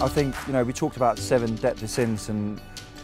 I think, we talked about 7 deadly sins, and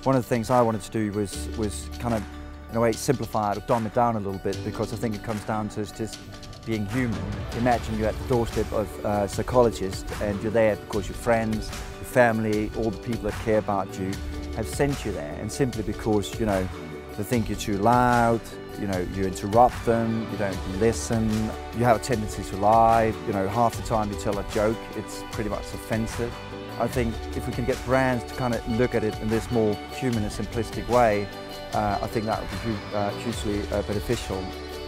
one of the things I wanted to do was kind of, in a way, simplify it or dumb it down a little bit, because I think it comes down to just being human. Imagine you're at the doorstep of a psychologist and you're there because your friends, your family, all the people that care about you have sent you there, and simply because, they think you're too loud, you interrupt them, you don't listen, you have a tendency to lie, half the time you tell a joke, it's pretty much offensive. I think if we can get brands to kind of look at it in this more human and simplistic way, I think that would be hugely beneficial.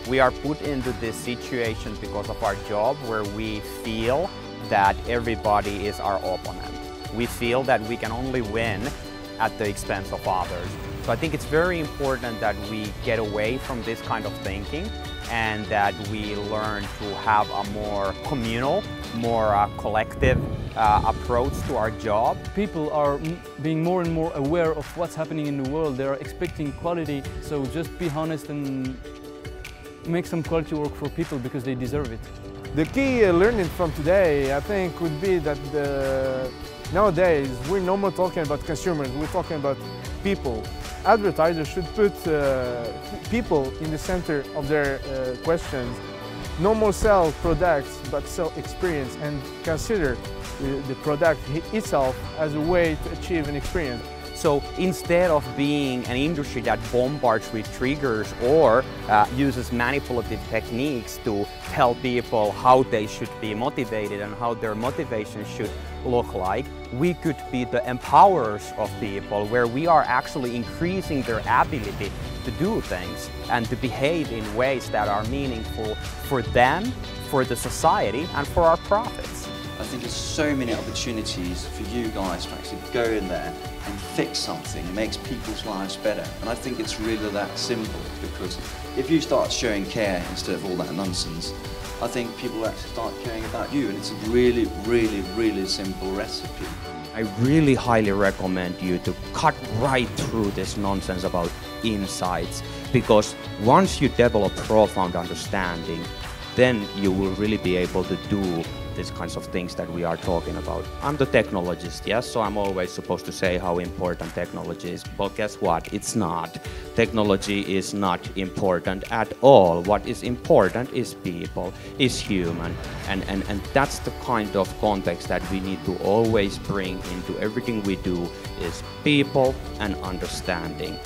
We are put into this situation because of our job, where we feel that everybody is our opponent. We feel that we can only win at the expense of others. So I think it's very important that we get away from this kind of thinking, and that we learn to have a more communal, more collective approach to our job. People are being more and more aware of what's happening in the world. They are expecting quality, so just be honest and make some quality work for people, because they deserve it. The key learning from today, I think, would be that nowadays we're no more talking about consumers, we're talking about people. Advertisers should put people in the center of their questions. No more sell products, but sell experience, and consider the product itself as a way to achieve an experience. So instead of being an industry that bombards with triggers or uses manipulative techniques to tell people how they should be motivated and how their motivation should look like, we could be the empowerers of people, where we are actually increasing their ability to do things and to behave in ways that are meaningful for them, for the society, and for our profits. I think there's so many opportunities for you guys to actually go in there and fix something that makes people's lives better. And I think it's really that simple, because if you start showing care instead of all that nonsense, I think people will actually start caring about you, and it's a really, really, really simple recipe. I really highly recommend you to cut right through this nonsense about insights, because once you develop profound understanding, then you will really be able to do these kinds of things that we are talking about. I'm the technologist, yes, so I'm always supposed to say how important technology is, but guess what? It's not. Technology is not important at all. What is important is people, is human, and that's the kind of context that we need to always bring into everything we do, is people and understanding.